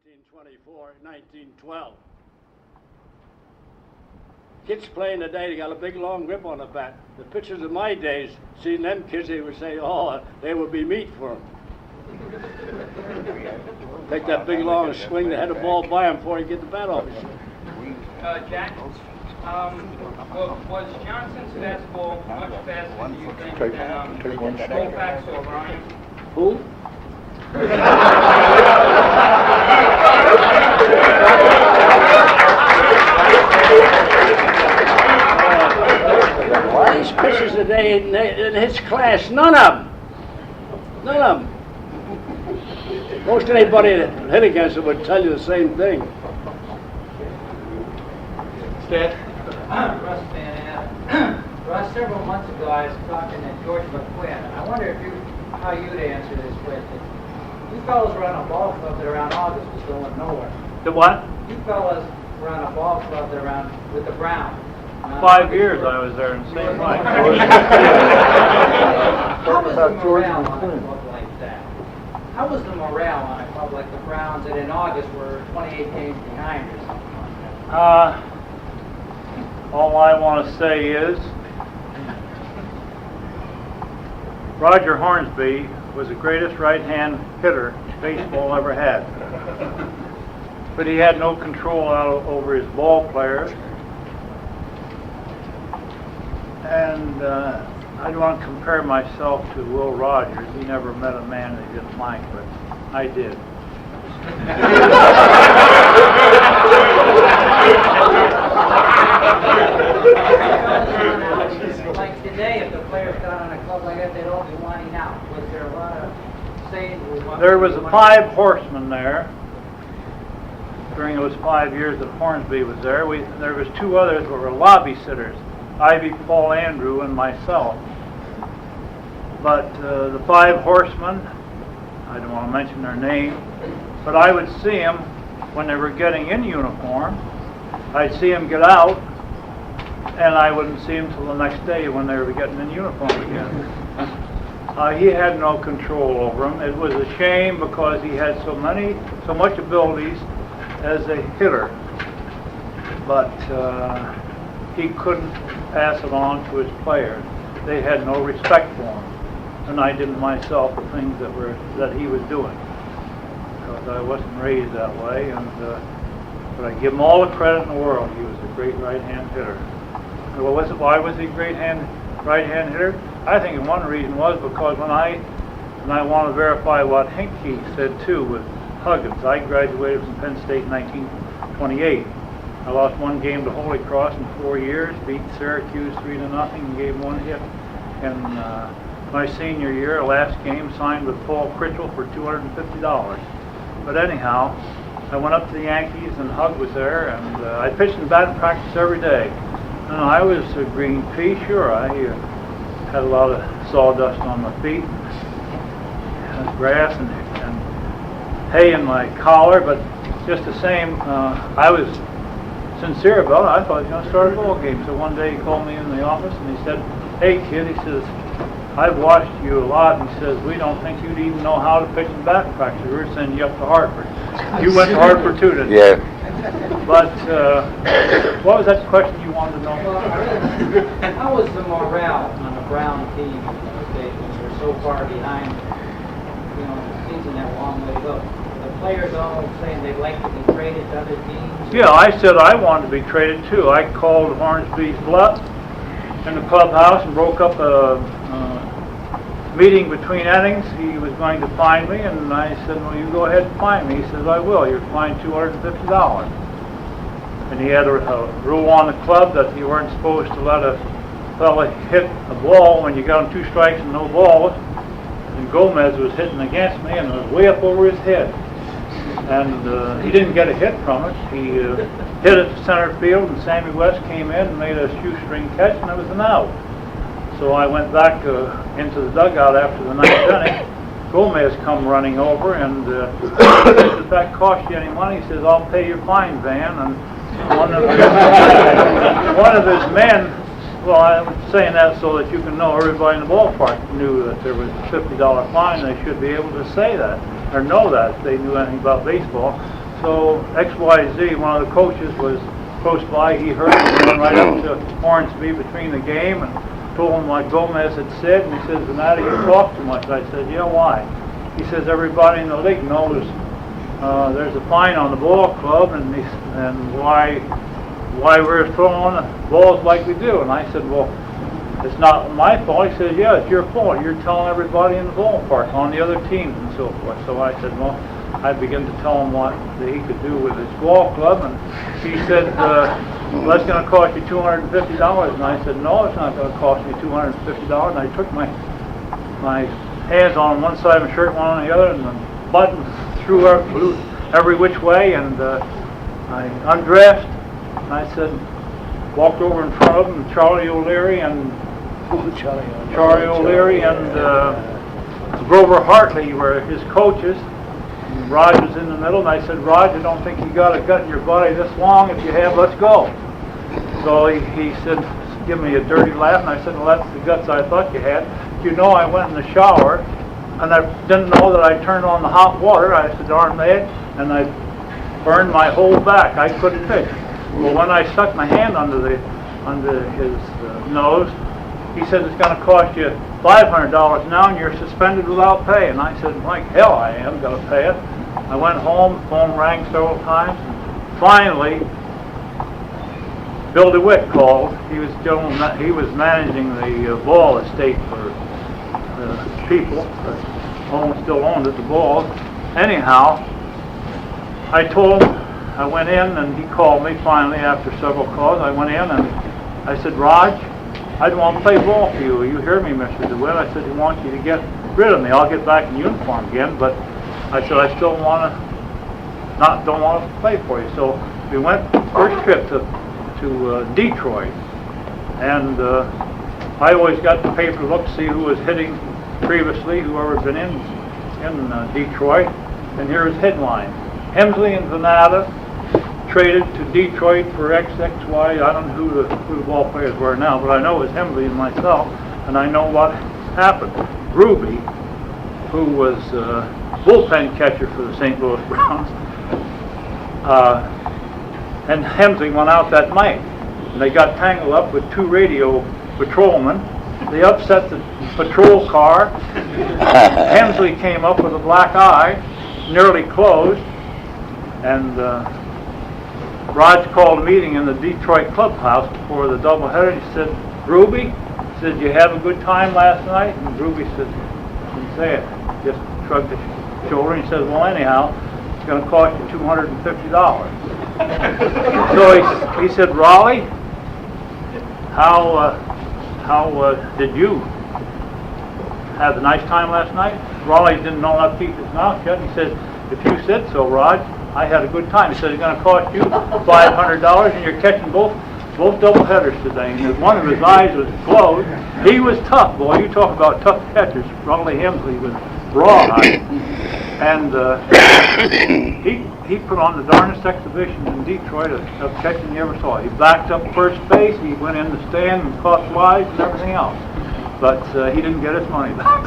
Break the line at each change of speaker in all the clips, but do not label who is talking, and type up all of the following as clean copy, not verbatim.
1924, 1912. Kids playing today, they got a big long grip on the bat. The pitchers of my days, seeing them kids, they would say, oh, they would be meat for them. Take that big long swing, they had the ball by him before he get the bat off his swing.
Jack, was Johnson's fastball much faster, do you think, than Koufax or Ryan?
Who? These pitchers today in his class, none of them. None of them. Most anybody that hit against him would tell you the same thing.
Stan?
Russ, several months ago I was talking to George McQuinn, and I wonder how you'd answer this question. You fellas were on a ball club that around August was going nowhere.
The what?
You fellas were on a ball club that around with the Browns.
5 years I was there in St. Mike.
How was the morale on a club like that? How was the morale on a club like the Browns that in August were 28 games behind or something like that?
All I want to say is Roger Hornsby was the greatest right-hand hitter baseball ever had. But he had no control over his ball players. And I don't want to compare myself to Will Rogers. He never met a man that he didn't like, but I did.
Like today, if the players got on a club like that, they'd all be wanting out. Was there a lot of saying?
There was 5 horsemen there during those 5 years that Hornsby was there. There was 2 others that were lobby sitters, Ivy, Paul Andrew, and myself. But the 5 horsemen, I don't want to mention their name, but I would see them when they were getting in uniform. I'd see them get out, and I wouldn't see him till the next day when they were getting in uniform again. He had no control over them. It was a shame because he had so much abilities as a hitter, but he couldn't pass it on to his players. They had no respect for him, and I didn't myself the things that he was doing, because I wasn't raised that way. But I give him all the credit in the world. He was a great right-hand hitter. Why was he a great right-hand hitter? I think one reason was because when I want to verify what Hinkie said too with Huggins. I graduated from Penn State in 1928. I lost 1 game to Holy Cross in 4 years, beat Syracuse 3-0, and gave 1 hit. And my senior year, last game, signed with Paul Critchell for $250. But anyhow, I went up to the Yankees, and Hug was there, and I pitched in batting practice every day. And I was a green pea, sure. I had a lot of sawdust on my feet, and grass and hay in my collar, but just the same, I was sincere about it. I thought he was going to start a ball game. So one day he called me in the office and he said, "Hey kid," he says, "I've watched you a lot," and he says, "We don't think you'd even know how to pitch in batting practice. We're sending you up to Hartford." You went to Hartford too, didn't you?
Yeah.
But what was that question you wanted to know?
How was the morale on the Brown team in those days when you were so far behind, the season that long way to go? The players all saying they'd like to be traded to other teams?
Yeah, I said I wanted to be traded too. I called Hornsby's bluff in the clubhouse and broke up a meeting between innings. He was going to fine me, and I said, "Well, you go ahead and fine me." He says, "I will. You're fined $250. And he had a rule on the club that you weren't supposed to let a fella hit a ball when you got him 2 strikes and no balls. And Gomez was hitting against me, and it was way up over his head. And he didn't get a hit from it. He hit it to center field, and Sammy West came in and made a shoestring catch, and it was an out. So I went back into the dugout after the 9th inning. Gomez come running over, and said, "If that cost you any money," he says, "I'll pay your fine, Van." And one of his men, well, I'm saying that so that you can know everybody in the ballpark knew that there was a $50 fine. They should be able to say that or know that if they knew anything about baseball. So XYZ, one of the coaches, was close by. He heard me going right up to Hornsby between the game and told him what Gomez had said. And he says, Atta, you talk too much. I said, yeah, why? He says, everybody in the league knows there's a fine on the ball club and why we're throwing balls like we do. And I said, well, it's not my fault. He said, yeah, it's your fault. You're telling everybody in the ballpark on the other teams and so forth. So I said, well, I began to tell him what he could do with his ball club. And he said, well, that's going to cost you $250. And I said, no, it's not going to cost me $250. And I took my hands on one side of my shirt, one on the other, and the buttons flew every which way. And I undressed. And I said, walked over in front of him, Charlie O'Leary and Grover Hartley were his coaches. And Raj was in the middle, and I said, Raj, I don't think you got a gut in your body this long. If you have, let's go. So he said, give me a dirty laugh, and I said, well, that's the guts I thought you had. You know, I went in the shower, and I didn't know that I turned on the hot water. I said, darn mad, and I burned my whole back. I couldn't pitch. Well, when I stuck my hand under his nose, he said, it's going to cost you $500 now, and you're suspended without pay. And I said, like hell I am going to pay it. I went home, phone rang several times, and finally, Bill DeWitt called. He was managing the ball estate for the people that still owned it, the balls. Anyhow, I told him, I went in, and he called me finally after several calls. I went in, and I said, Raj, I don't want to play ball for you. You hear me, Mr. DeWitt? I said, I want you to get rid of me. I'll get back in uniform again, but I said, I still don't want to play for you. So we went first trip to Detroit, and I always got the paper to look to see who was hitting previously, whoever had been in Detroit, and here was headline: Hemsley and Atta traded to Detroit for XXY. I don't know who the ball players were now, but I know it was Hemsley and myself, and I know what happened. Ruby, who was bullpen catcher for the St. Louis Browns, and Hemsley went out that night, and they got tangled up with two radio patrolmen. They upset the patrol car. Hemsley came up with a black eye, nearly closed, and Raj called a meeting in the Detroit clubhouse before the doubleheader. He said, Ruby, did you have a good time last night? And Ruby said, didn't say it, just shrugged his shoulder. And he said, well, anyhow, it's going to cost you $250. So he said, Raleigh, how did you have a nice time last night? Raleigh didn't know how to keep his mouth shut. He said, if you said so, Raj, I had a good time. He said, it's going to cost you $500, and you're catching both double headers today. And one of his eyes was closed. He was tough, boy. You talk about tough catchers. Raleigh Hemsley was rawhide. And he put on the darnest exhibition in Detroit of catching you ever saw. He backed up first base. He went in the stand and caught flies and everything else. But he didn't get his money back.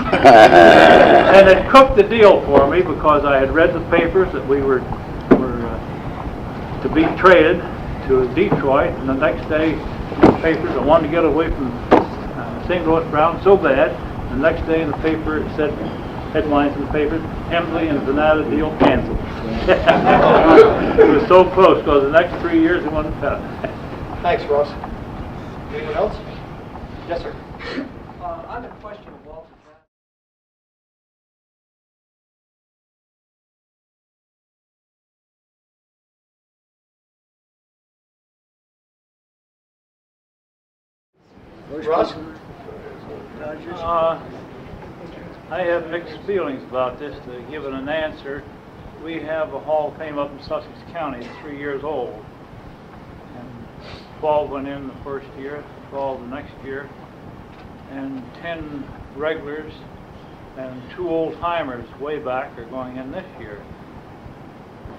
And it cooked the deal for me, because I had read the papers that we were to be traded to Detroit, and the next day in the papers, I wanted to get away from St. Louis Browns so bad. The next day in the paper, it said, headlines in the papers, Hemsley and Atta deal canceled. It was so close, because the next 3 years it wasn't better.
Thanks, Russ. Anyone else? Yes, sir.
On the question of Walter.
Russ?
I have mixed feelings about this. To give it an answer, we have a Hall of Fame up in Sussex County, it's 3 years old. And 12 went in the first year, 12 the next year, and 10 regulars and 2 old-timers way back are going in this year.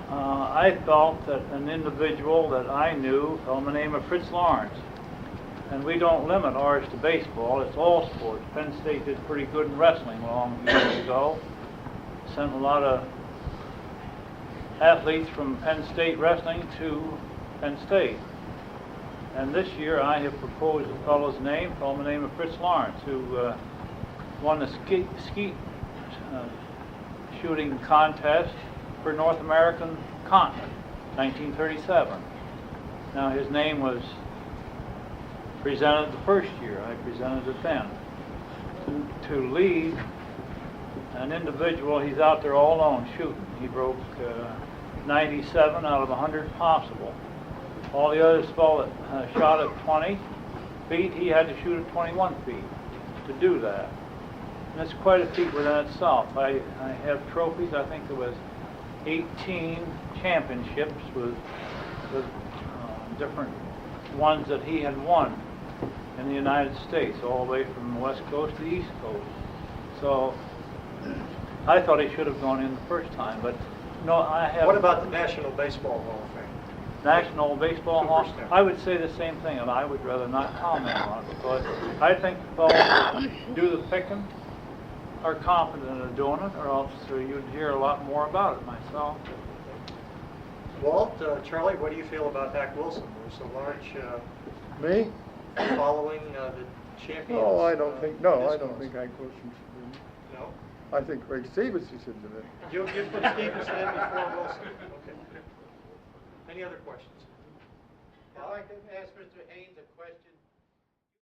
I felt that an individual that I knew by the name of Fritz Lawrence, and we don't limit ours to baseball, it's all sports. Penn State did pretty good in wrestling long years ago. Sent a lot of athletes from Penn State wrestling to Penn State. And this year I have proposed a fellow's name, by the name of Fritz Lawrence, who won the skeet shooting contest for North American continent, 1937. Now his name was presented the first year. I presented it then. To lead an individual, he's out there all alone shooting. He broke 97 out of 100 possible. All the others shot at 20 feet. He had to shoot at 21 feet to do that. And it's quite a feat within itself. I have trophies. I think there was 18 championships with different ones that he had won in the United States, all the way from the West Coast to the East Coast. So I thought he should have gone in the first time, but no, I have...
What about the National Baseball Hall of Fame?
National Baseball Hall?
Superstar.
I would say the same thing, and I would rather not comment on it, because I think the fellows that do the picking are competent in doing it, or else you'd hear a lot more about it myself.
Walt, Charlie, what do you feel about Hack Wilson? There's a large
Me?
following the champions.
No, I don't think, no, I
discourse.
don't think Hank Wilson should be.
No?
I think Craig Stevenson should be.
You put Stevenson in before Wilson. Okay. Any other questions?
I'd like to ask Mr. Haynes a question.